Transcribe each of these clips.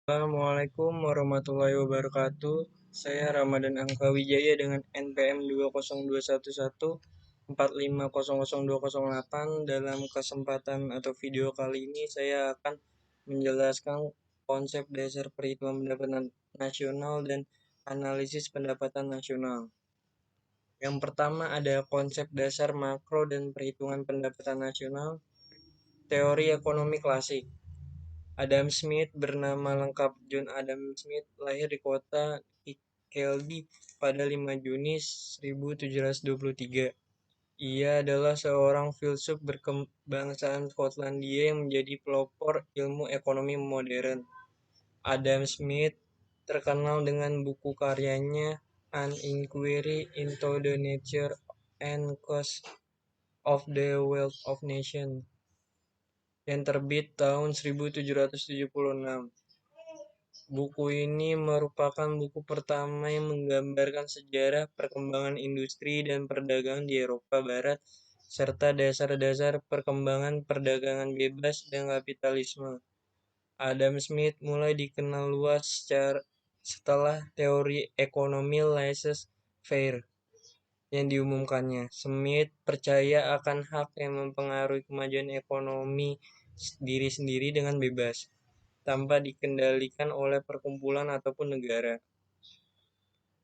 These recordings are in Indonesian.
Assalamualaikum warahmatullahi wabarakatuh. Saya Ramadan Angka Wijaya dengan NPM 2021114500208. Dalam kesempatan atau video kali ini saya akan menjelaskan konsep dasar perhitungan pendapatan nasional dan analisis pendapatan nasional. Yang pertama ada konsep dasar makro dan perhitungan pendapatan nasional, teori ekonomi klasik. Adam Smith, bernama lengkap John Adam Smith, lahir di kota Kelby pada 5 Juni 1723. Ia adalah seorang filsuf berkebangsaan Skotlandia yang menjadi pelopor ilmu ekonomi modern. Adam Smith terkenal dengan buku karyanya An Inquiry into the Nature and Cause of the Wealth of Nations yang terbit tahun 1776. Buku ini merupakan buku pertama yang menggambarkan sejarah perkembangan industri dan perdagangan di Eropa Barat, serta dasar-dasar perkembangan perdagangan bebas dan kapitalisme. Adam Smith mulai dikenal luas setelah teori ekonomi laissez-faire yang diumumkannya. Smith percaya akan hak yang mempengaruhi kemajuan ekonomi diri sendiri dengan bebas, tanpa dikendalikan oleh perkumpulan ataupun negara.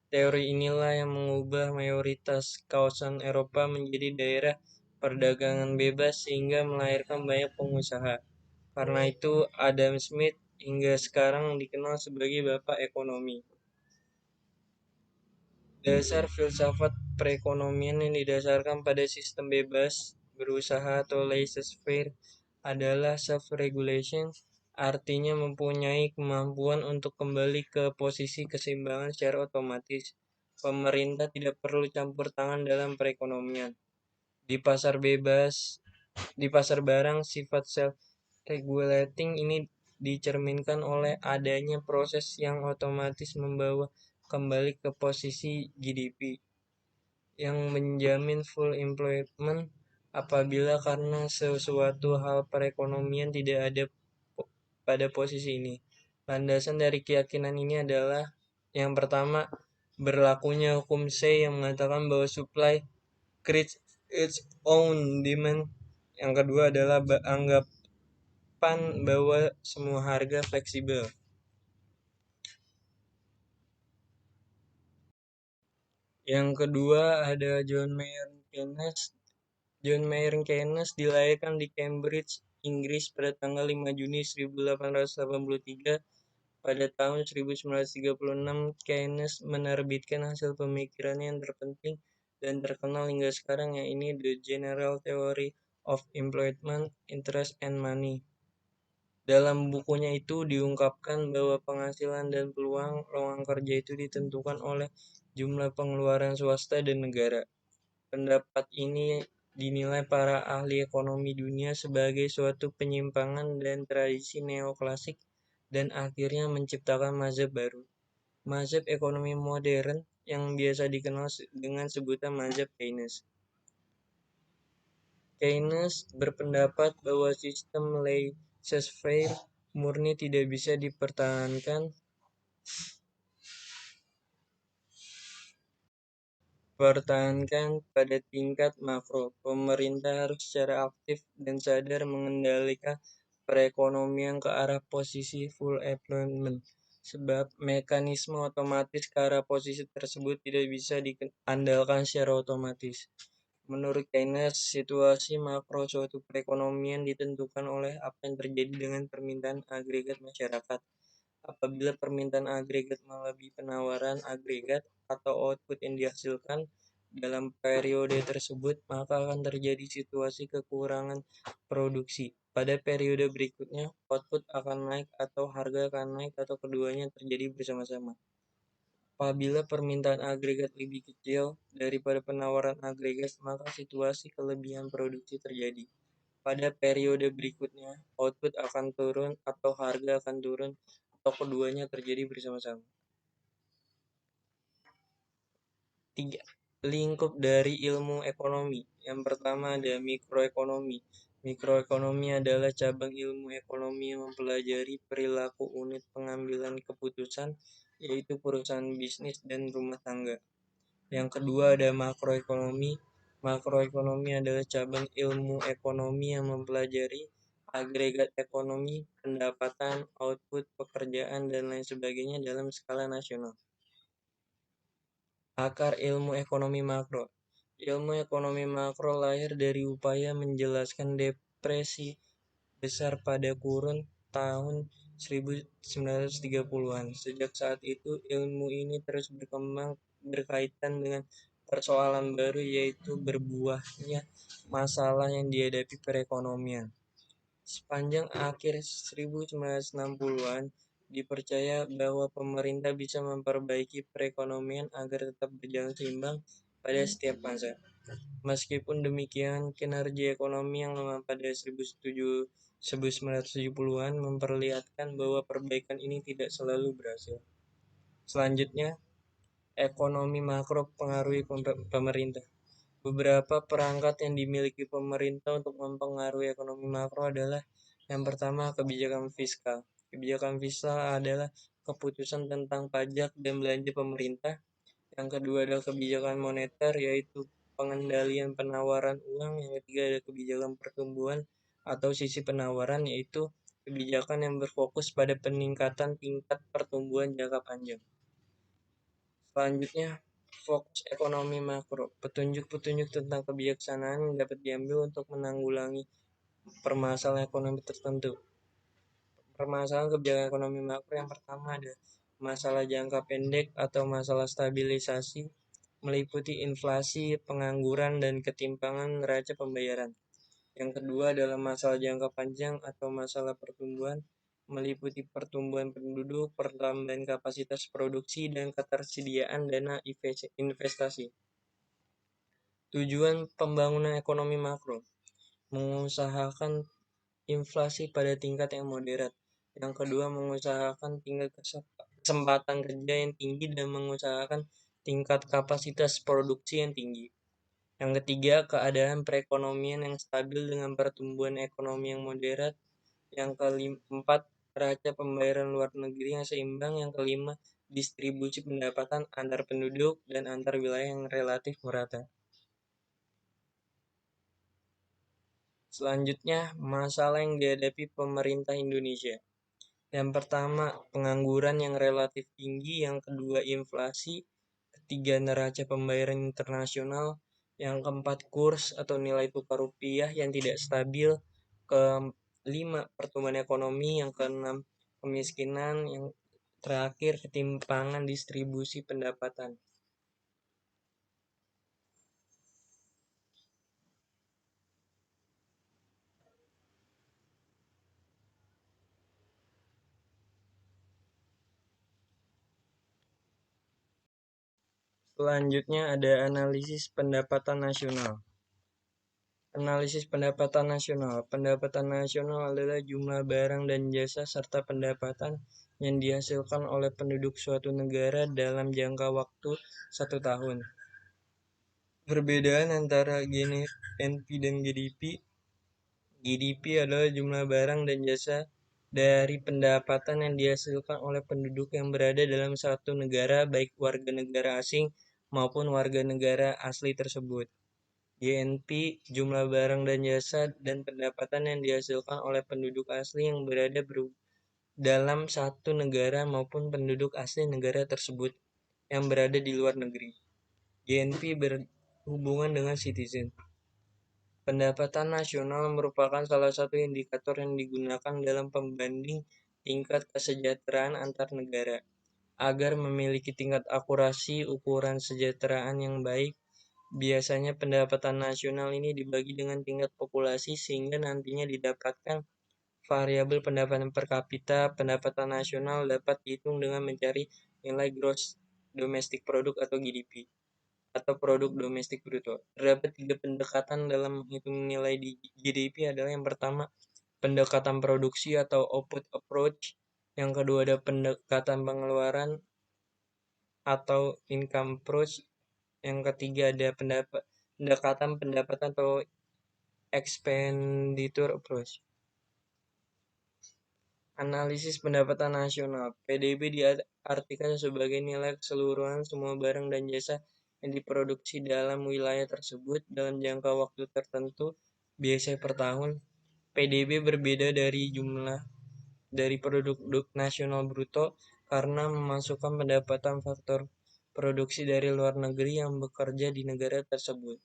Teori inilah yang mengubah mayoritas kawasan Eropa menjadi daerah perdagangan bebas sehingga melahirkan banyak pengusaha. Karena itu, Adam Smith hingga sekarang dikenal sebagai bapak ekonomi. Dasar filsafat perekonomian yang didasarkan pada sistem bebas berusaha atau laissez-faire adalah self-regulation, artinya mempunyai kemampuan untuk kembali ke posisi keseimbangan secara otomatis. Pemerintah tidak perlu campur tangan dalam perekonomian. Di pasar bebas, di pasar barang, sifat self-regulating ini dicerminkan oleh adanya proses yang otomatis membawa kembali ke posisi GDP yang menjamin full employment apabila karena sesuatu hal perekonomian tidak ada pada posisi ini. Landasan dari keyakinan ini adalah yang pertama, berlakunya hukum Say yang mengatakan bahwa supply creates its own demand. Yang kedua adalah anggapan bahwa semua harga fleksibel. Yang kedua ada John Maynard Keynes. John Maynard Keynes dilahirkan di Cambridge, Inggris pada tanggal 5 Juni 1883. Pada tahun 1936, Keynes menerbitkan hasil pemikirannya yang terpenting dan terkenal hingga sekarang, yaitu The General Theory of Employment, Interest and Money. Dalam bukunya itu diungkapkan bahwa penghasilan dan peluang lowongan kerja itu ditentukan oleh jumlah pengeluaran swasta dan negara. Pendapat ini dinilai para ahli ekonomi dunia sebagai suatu penyimpangan dan tradisi neoklasik dan akhirnya menciptakan mazhab baru, mazhab ekonomi modern yang biasa dikenal dengan sebutan mazhab Keynes. Keynes berpendapat bahwa sistem laissez-faire murni tidak bisa dipertahankan pada tingkat makro. Pemerintah harus secara aktif dan sadar mengendalikan perekonomian ke arah posisi full employment, sebab mekanisme otomatis ke arah posisi tersebut tidak bisa diandalkan secara otomatis. Menurut Keynes, situasi makro suatu perekonomian ditentukan oleh apa yang terjadi dengan permintaan agregat masyarakat. Apabila permintaan agregat melebihi penawaran agregat atau output yang dihasilkan dalam periode tersebut, maka akan terjadi situasi kekurangan produksi. Pada periode berikutnya, output akan naik atau harga akan naik atau keduanya terjadi bersama-sama. Apabila permintaan agregat lebih kecil daripada penawaran agregat, maka situasi kelebihan produksi terjadi. Pada periode berikutnya, output akan turun atau harga akan turun atau keduanya terjadi bersama-sama. 3. Lingkup dari ilmu ekonomi. Yang pertama ada mikroekonomi. Mikroekonomi adalah cabang ilmu ekonomi yang mempelajari perilaku unit pengambilan keputusan, yaitu perusahaan bisnis dan rumah tangga. Yang kedua ada makroekonomi. Makroekonomi adalah cabang ilmu ekonomi yang mempelajari agregat ekonomi, pendapatan, output, pekerjaan, dan lain sebagainya dalam skala nasional. Akar ilmu ekonomi makro. Ilmu ekonomi makro lahir dari upaya menjelaskan depresi besar pada kurun tahun 1930-an. Sejak saat itu, ilmu ini terus berkembang berkaitan dengan persoalan baru, yaitu berbuahnya masalah yang dihadapi perekonomian. Sepanjang akhir 1960-an, dipercaya bahwa pemerintah bisa memperbaiki perekonomian agar tetap berjalan seimbang pada setiap masa. Meskipun demikian, kinerja ekonomi yang lemah pada 1970-an memperlihatkan bahwa perbaikan ini tidak selalu berhasil. Selanjutnya, ekonomi makro pengaruhi pemerintah. Beberapa perangkat yang dimiliki pemerintah untuk mempengaruhi ekonomi makro adalah yang pertama, kebijakan fiskal. Kebijakan fiskal adalah keputusan tentang pajak dan belanja pemerintah. Yang kedua adalah kebijakan moneter, yaitu pengendalian penawaran uang. Yang ketiga ada kebijakan pertumbuhan atau sisi penawaran, yaitu kebijakan yang berfokus pada peningkatan tingkat pertumbuhan jangka panjang. Selanjutnya, fokus ekonomi makro. Petunjuk-petunjuk tentang kebijaksanaan yang dapat diambil untuk menanggulangi permasalahan ekonomi tertentu. Permasalahan kebijakan ekonomi makro yang pertama ada masalah jangka pendek atau masalah stabilisasi, meliputi inflasi, pengangguran, dan ketimpangan neraca pembayaran. Yang kedua adalah masalah jangka panjang atau masalah pertumbuhan, meliputi pertumbuhan penduduk, pertambahan kapasitas produksi, dan ketersediaan dana investasi. Tujuan pembangunan ekonomi makro, mengusahakan inflasi pada tingkat yang moderat. Yang kedua, mengusahakan tingkat kesempatan kerja yang tinggi dan mengusahakan tingkat kapasitas produksi yang tinggi. Yang ketiga, keadaan perekonomian yang stabil dengan pertumbuhan ekonomi yang moderat. Yang keempat, neraca pembayaran luar negeri yang seimbang. Yang kelima, distribusi pendapatan antar penduduk dan antar wilayah yang relatif merata. Selanjutnya, masalah yang dihadapi pemerintah Indonesia. Yang pertama, pengangguran yang relatif tinggi. Yang kedua, inflasi. Ketiga, neraca pembayaran internasional. Yang keempat, kurs atau nilai tukar rupiah yang tidak stabil. Kelima, pertumbuhan ekonomi. Yang keenam, kemiskinan. Yang terakhir, ketimpangan distribusi pendapatan. Selanjutnya ada analisis pendapatan nasional. Analisis pendapatan nasional. Pendapatan nasional adalah jumlah barang dan jasa serta pendapatan yang dihasilkan oleh penduduk suatu negara dalam jangka waktu 1 tahun. Perbedaan antara GNP dan GDP. GDP adalah jumlah barang dan jasa dari pendapatan yang dihasilkan oleh penduduk yang berada dalam satu negara, baik warga negara asing maupun warga negara asli tersebut. GNP, jumlah barang dan jasa dan pendapatan yang dihasilkan oleh penduduk asli yang berada dalam satu negara maupun penduduk asli negara tersebut yang berada di luar negeri. GNP berhubungan dengan citizen. Pendapatan nasional merupakan salah satu indikator yang digunakan dalam pembanding tingkat kesejahteraan antar negara. Agar memiliki tingkat akurasi ukuran kesejahteraan yang baik, biasanya pendapatan nasional ini dibagi dengan tingkat populasi sehingga nantinya didapatkan variabel pendapatan per kapita. Pendapatan nasional dapat dihitung dengan mencari nilai gross domestic product atau GDP atau produk domestik bruto. Terdapat 3 pendekatan dalam menghitung nilai di GDP adalah yang pertama, pendekatan produksi atau output approach. Yang kedua ada pendekatan pengeluaran atau income approach. Yang ketiga ada pendekatan pendapatan atau Expenditure Approach. Analisis pendapatan nasional. PDB diartikan sebagai nilai keseluruhan semua barang dan jasa yang diproduksi dalam wilayah tersebut dalam jangka waktu tertentu, biasanya per tahun. PDB berbeda dari produk nasional bruto karena memasukkan pendapatan faktor produksi dari luar negeri yang bekerja di negara tersebut.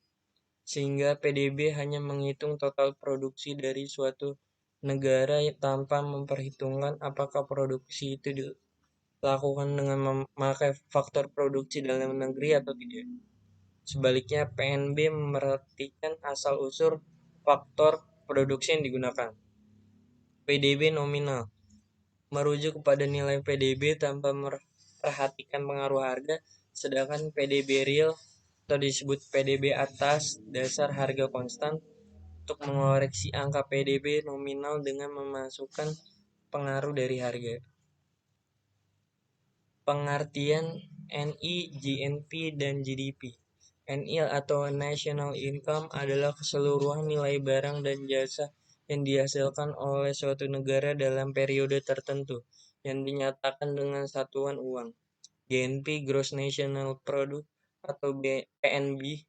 Sehingga PDB hanya menghitung total produksi dari suatu negara tanpa memperhitungkan apakah produksi itu dilakukan dengan memakai faktor produksi dalam negeri atau tidak. Sebaliknya, PNB memperhatikan asal-usul faktor produksi yang digunakan. PDB nominal merujuk kepada nilai PDB tanpa memperhatikan pengaruh harga, sedangkan PDB real atau disebut PDB atas dasar harga konstan untuk mengoreksi angka PDB nominal dengan memasukkan pengaruh dari harga. Pengertian NI, GNP, dan GDP. NI atau National Income adalah keseluruhan nilai barang dan jasa yang dihasilkan oleh suatu negara dalam periode tertentu yang dinyatakan dengan satuan uang. GNP, Gross National Product, atau PNB,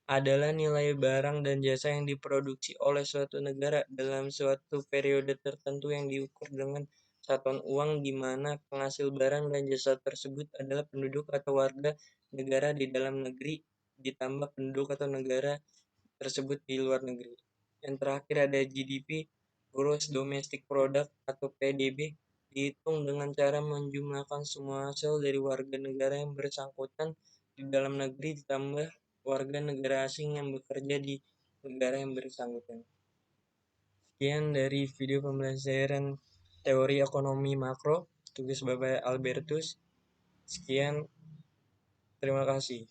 adalah nilai barang dan jasa yang diproduksi oleh suatu negara dalam suatu periode tertentu yang diukur dengan satuan uang di mana penghasil barang dan jasa tersebut adalah penduduk atau warga negara di dalam negeri ditambah penduduk atau negara tersebut di luar negeri. Yang terakhir ada GDP, Gross Domestic Product atau PDB, dihitung dengan cara menjumlahkan semua hasil dari warga negara yang bersangkutan di dalam negeri ditambah warga negara asing yang bekerja di negara yang bersangkutan. Sekian dari video pembelajaran teori ekonomi makro, tugas Bapak Albertus. Sekian, terima kasih.